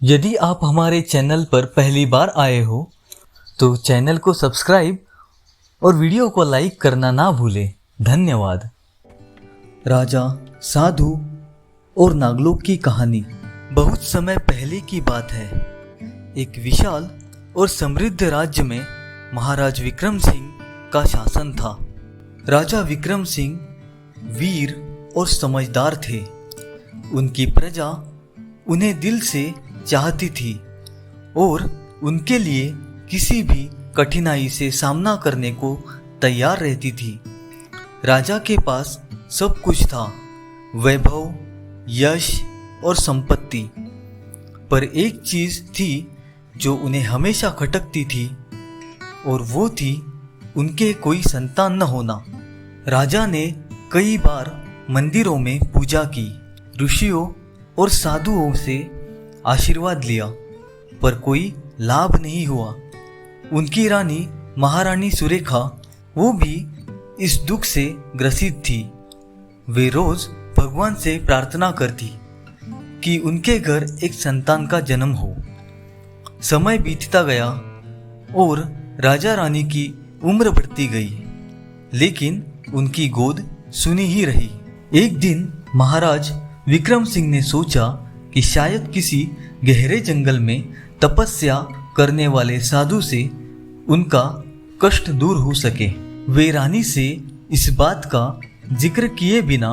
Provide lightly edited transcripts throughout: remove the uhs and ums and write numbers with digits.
यदि आप हमारे चैनल पर पहली बार आए हो तो चैनल को सब्सक्राइब और वीडियो को लाइक करना ना भूलें। धन्यवाद। राजा, साधु और नागलोक की कहानी। बहुत समय पहले की बात है। एक विशाल और समृद्ध राज्य में महाराज विक्रम सिंह का शासन था। राजा विक्रम सिंह वीर और समझदार थे। उनकी प्रजा उन्हें दिल से चाहती थी और उनके लिए किसी भी कठिनाई से सामना करने को तैयार रहती थी। राजा के पास सब कुछ था, वैभव, यश और संपत्ति। पर एक चीज थी जो उन्हें हमेशा खटकती थी और वो थी उनके कोई संतान न होना। राजा ने कई बार मंदिरों में पूजा की, ऋषियों और साधुओं से आशीर्वाद लिया, पर कोई लाभ नहीं हुआ। उनकी रानी महारानी सुरेखा वो भी इस दुख से ग्रसित थी। वे रोज भगवान से प्रार्थना करती कि उनके घर एक संतान का जन्म हो। समय बीतता गया और राजा रानी की उम्र बढ़ती गई, लेकिन उनकी गोद सुनी ही रही। एक दिन महाराज विक्रम सिंह ने सोचा कि शायद किसी गहरे जंगल में तपस्या करने वाले साधु से उनका कष्ट दूर हो सके। वे रानी से इस बात का जिक्र किए बिना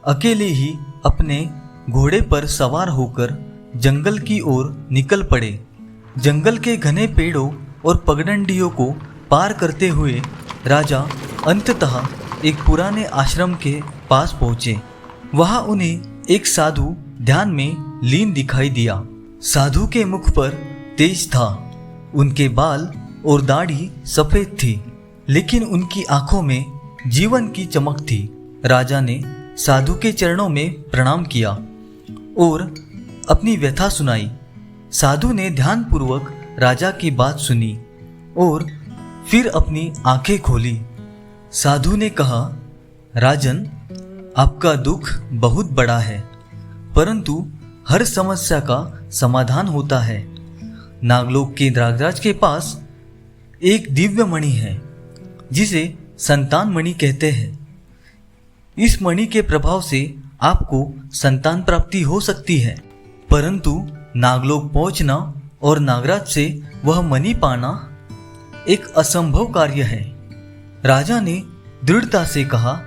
अकेले ही अपने घोड़े पर सवार होकर जंगल की ओर निकल पड़े। जंगल के घने पेड़ों और पगडंडियों को पार करते हुए राजा अंततः एक पुराने आश्रम के पास पहुंचे। वहां उन्हें एक साधु ध्यान में लीन दिखाई दिया। साधु के मुख पर तेज था, उनके बाल और दाढ़ी सफेद थी, लेकिन उनकी आंखों में जीवन की चमक थी। राजा ने साधु के चरणों में प्रणाम किया और अपनी व्यथा सुनाई। साधु ने ध्यानपूर्वक राजा की बात सुनी और फिर अपनी आंखें खोली। साधु ने कहा, राजन, आपका दुख बहुत बड़ा है, परंतु हर समस्या का समाधान होता है। नागलोक के नागराज के पास एक दिव्य मणि है जिसे संतान मणि कहते हैं। इस मणि के प्रभाव से आपको संतान प्राप्ति हो सकती है, परंतु नागलोक पहुंचना और नागराज से वह मणि पाना एक असंभव कार्य है। राजा ने दृढ़ता से कहा,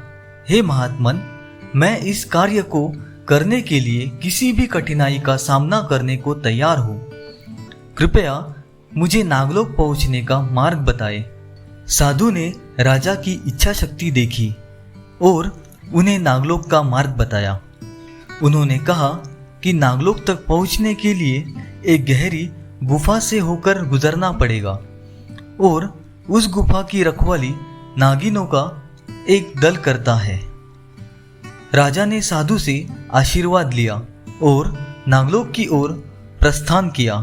हे महात्मन, मैं इस कार्य को करने के लिए किसी भी कठिनाई का सामना करने को तैयार हूं। कृपया मुझे नागलोक पहुंचने का मार्ग बताएं। साधु ने राजा की इच्छा शक्ति देखी और उन्हें नागलोक का मार्ग बताया। उन्होंने कहा कि नागलोक तक पहुंचने के लिए एक गहरी गुफा से होकर गुजरना पड़ेगा और उस गुफा की रखवाली नागिनों का एक दल करता है। राजा ने साधु से आशीर्वाद लिया और नागलोक की ओर प्रस्थान किया।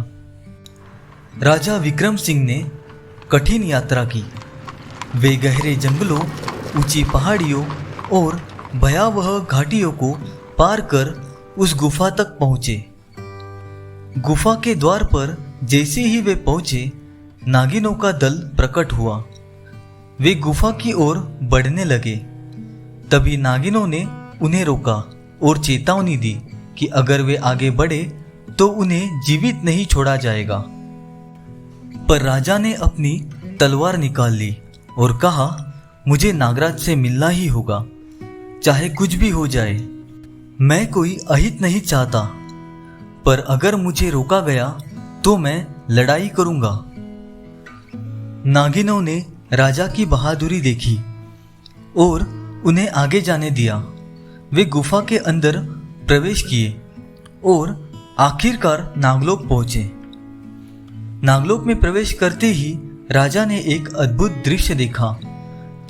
राजा विक्रम सिंह ने कठिन यात्रा की। वे गहरे जंगलों, ऊंची पहाड़ियों और भयावह घाटियों को पार कर उस गुफा तक पहुंचे। गुफा के द्वार पर जैसे ही वे पहुंचे, नागिनों का दल प्रकट हुआ। वे गुफा की ओर बढ़ने लगे। तभी नागिनों ने उन्हें रोका और चेतावनी दी कि अगर वे आगे बढ़े तो उन्हें जीवित नहीं छोड़ा जाएगा। पर राजा ने अपनी तलवार निकाल ली और कहा, मुझे नागराज से मिलना ही होगा, चाहे कुछ भी हो जाए। मैं कोई अहित नहीं चाहता, पर अगर मुझे रोका गया तो मैं लड़ाई करूंगा। नागिनों ने राजा की बहादुरी देखी और उन्हें आगे जाने दिया। वे गुफा के अंदर प्रवेश किए और आखिरकार नागलोक पहुंचे। नागलोक में प्रवेश करते ही राजा ने एक अद्भुत दृश्य देखा।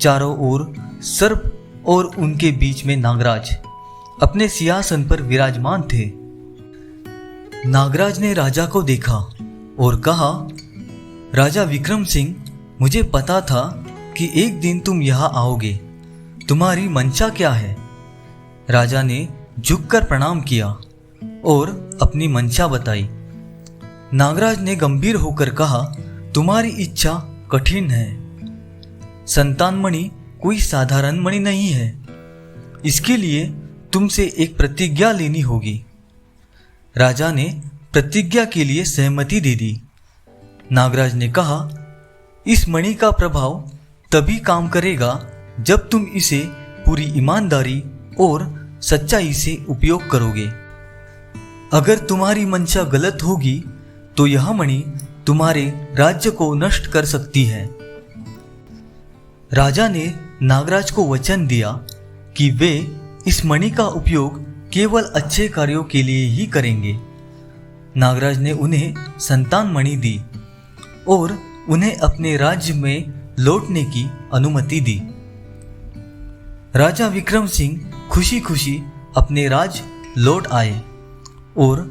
चारों ओर सर्प और उनके बीच में नागराज अपने सिंहासन पर विराजमान थे। नागराज ने राजा को देखा और कहा, राजा विक्रम सिंह, मुझे पता था कि एक दिन तुम यहाँ आओगे। तुम्हारी मंशा क्या है? राजा ने झुककर प्रणाम किया और अपनी मंशा बताई। नागराज ने गंभीर होकर कहा, तुम्हारी इच्छा कठिन है। संतान मणि कोई साधारण मणि नहीं है। इसके लिए तुमसे एक प्रतिज्ञा लेनी होगी। राजा ने प्रतिज्ञा के लिए सहमति दे दी। नागराज ने कहा, इस मणि का प्रभाव तभी काम करेगा जब तुम इसे पूरी ईमानदारी और सच्चाई से उपयोग करोगे। अगर तुम्हारी मंशा गलत होगी तो यह मणि तुम्हारे राज्य को नष्ट कर सकती है। राजा ने नागराज को वचन दिया कि वे इस मणि का उपयोग केवल अच्छे कार्यों के लिए ही करेंगे। नागराज ने उन्हें संतान मणि दी और उन्हें अपने राज्य में लौटने की अनुमति दी। राजा विक्रम सिंह खुशी खुशी अपने राज्य लौट आए और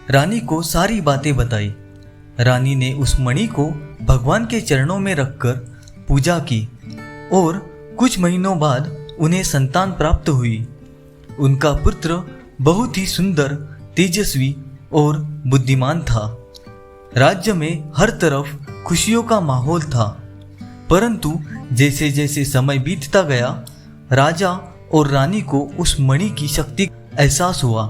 रानी को सारी बातें बताई। रानी ने उस मणि को भगवान के चरणों में रखकर पूजा की और कुछ महीनों बाद उन्हें संतान प्राप्त हुई। उनका पुत्र बहुत ही सुंदर, तेजस्वी और बुद्धिमान था। राज्य में हर तरफ खुशियों का माहौल था। परंतु जैसे जैसे समय बीतता गया, राजा और रानी को उस मणि की शक्ति का एहसास हुआ।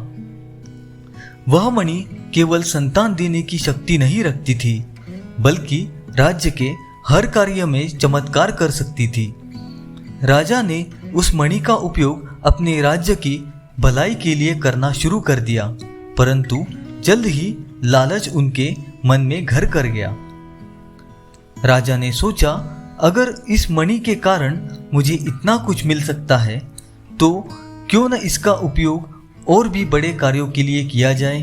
वह मणि केवल संतान देने की शक्ति नहीं रखती थी, बल्कि राज्य के हर कार्य में चमत्कार कर सकती थी। राजा ने उस मणि का उपयोग अपने राज्य की भलाई के लिए करना शुरू कर दिया, परंतु जल्द ही लालच उनके मन में घर कर गया। राजा ने सोचा, अगर इस मणि के कारण मुझे इतना कुछ मिल सकता है तो क्यों न इसका उपयोग और भी बड़े कार्यों के लिए किया जाए।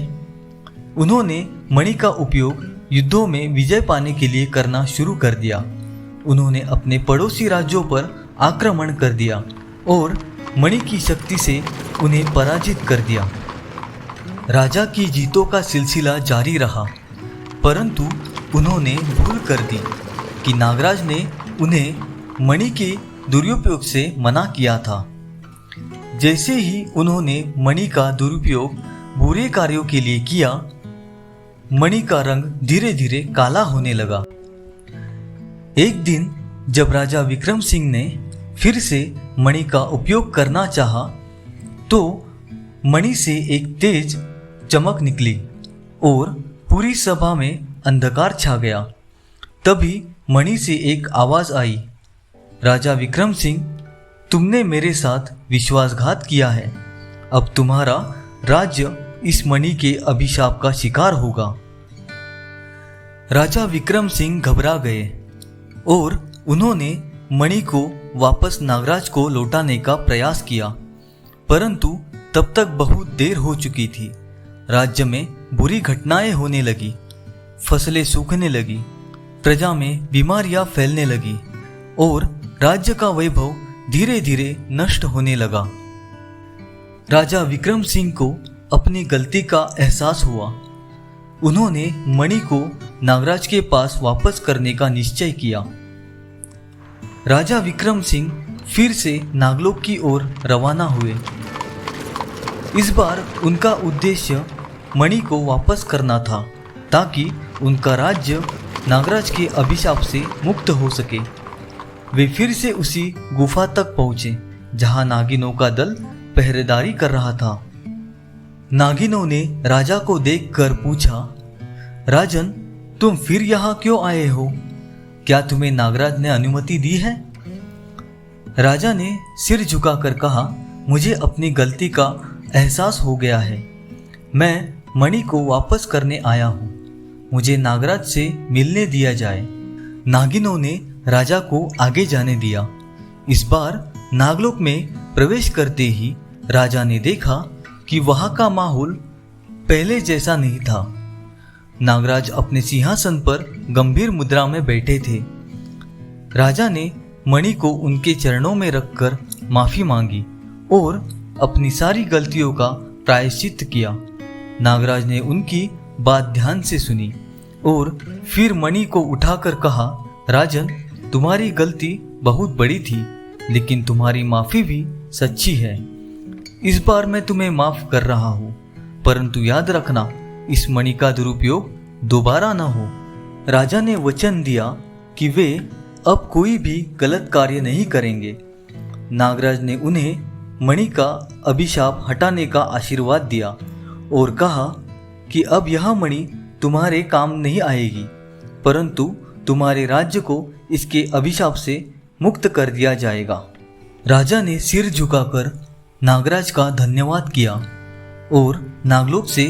उन्होंने मणि का उपयोग युद्धों में विजय पाने के लिए करना शुरू कर दिया। उन्होंने अपने पड़ोसी राज्यों पर आक्रमण कर दिया और मणि की शक्ति से उन्हें पराजित कर दिया। राजा की जीतों का सिलसिला जारी रहा, परंतु उन्होंने भूल कर दी कि नागराज ने उन्हें मणि के दुरुपयोग से मना किया था। जैसे ही उन्होंने मणि का दुरुपयोग बुरे कार्यों के लिए किया, मणि का रंग धीरे धीरे काला होने लगा। एक दिन जब राजा विक्रम सिंह ने फिर से मणि का उपयोग करना चाहा, तो मणि से एक तेज चमक निकली और पूरी सभा में अंधकार छा गया। तभी मणि से एक आवाज आई, राजा विक्रम सिंह, तुमने मेरे साथ विश्वासघात किया है। अब तुम्हारा राज्य इस मणि के अभिशाप का शिकार होगा। राजा विक्रम सिंह घबरा गए और उन्होंने मणि को वापस नागराज को लौटाने का प्रयास किया, परंतु तब तक बहुत देर हो चुकी थी। राज्य में बुरी घटनाएं होने लगी, फसलें सूखने लगी, प्रजा में बीमारियां फैलने लगी और राज्य का वैभव धीरे धीरे नष्ट होने लगा। राजा विक्रम सिंह को अपनी गलती का एहसास हुआ। उन्होंने मणि को नागराज के पास वापस करने का निश्चय किया। राजा विक्रम सिंह फिर से नागलोक की ओर रवाना हुए। इस बार उनका उद्देश्य मणि को वापस करना था, ताकि उनका राज्य नागराज के अभिशाप से मुक्त हो सके। वे फिर से उसी गुफा तक पहुंचे जहां नागिनों का दल पहरेदारी कर रहा था। नागिनों ने राजा को देखकर पूछा, राजन, तुम फिर यहाँ क्यों आए हो? क्या तुम्हें नागराज ने अनुमति दी है? राजा ने सिर झुकाकर कहा, मुझे अपनी गलती का एहसास हो गया है। मैं मणि को वापस करने आया हूँ। मुझे नागराज से मिलने दिया जाए। नागिनों ने राजा को आगे जाने दिया। इस बार नागलोक में प्रवेश करते ही राजा ने देखा कि वहां का माहौल पहले जैसा नहीं था। नागराज अपने सिंहासन पर गंभीर मुद्रा में बैठे थे। राजा ने मणि को उनके चरणों में रखकर माफी मांगी और अपनी सारी गलतियों का प्रायश्चित किया। नागराज ने उनकी बात ध्यान से सुनी और फिर मणि को उठाकर कहा, राजन, तुम्हारी गलती बहुत बड़ी थी, लेकिन तुम्हारी माफी भी सच्ची है। इस बार मैं तुम्हें माफ कर रहा हूँ, परंतु याद रखना, इस मणि का दुरुपयोग दोबारा न हो। राजा ने वचन दिया कि वे अब कोई भी गलत कार्य नहीं करेंगे। नागराज ने उन्हें मणि का अभिशाप हटाने का आशीर्वाद दिया और कहा कि अब यह मणि तुम्हारे काम नहीं आएगी, परंतु तुम्हारे राज्य को इसके अभिशाप से मुक्त कर दिया जाएगा। राजा ने सिर झुकाकर नागराज का धन्यवाद किया और नागलोक से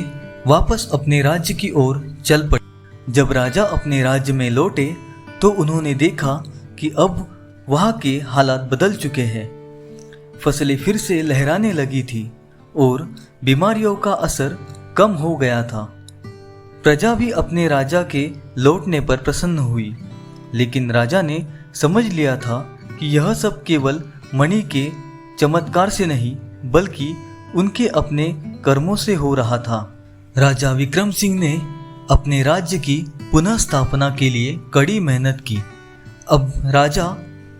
वापस अपने राज्य की ओर चल पड़े। जब राजा अपने राज्य में लौटे तो उन्होंने देखा कि अब वहाँ के हालात बदल चुके हैं। फसलें फिर से लहराने लगी थी और बीमारियों का असर कम हो गया था। प्रजा भी अपने राजा के लौटने पर प्रसन्न हुई, लेकिन राजा ने समझ लिया था कि यह सब केवल मणि के चमत्कार से नहीं बल्कि उनके अपने कर्मों से हो रहा था। राजा विक्रम सिंह ने अपने राज्य की पुनः स्थापना के लिए कड़ी मेहनत की। अब राजा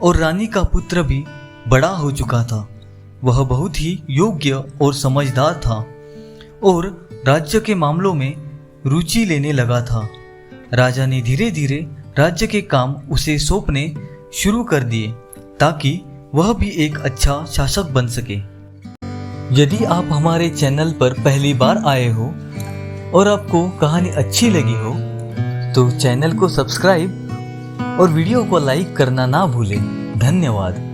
और रानी का पुत्र भी बड़ा हो चुका था। वह बहुत ही योग्य और समझदार था और राज्य के मामलों में रुचि लेने लगा था। राजा ने धीरे धीरे राज्य के काम उसे सौंपने शुरू कर दिए ताकि वह भी एक अच्छा शासक बन सके। यदि आप हमारे चैनल पर पहली बार आए हो और आपको कहानी अच्छी लगी हो तो चैनल को सब्सक्राइब और वीडियो को लाइक करना ना भूलें। धन्यवाद।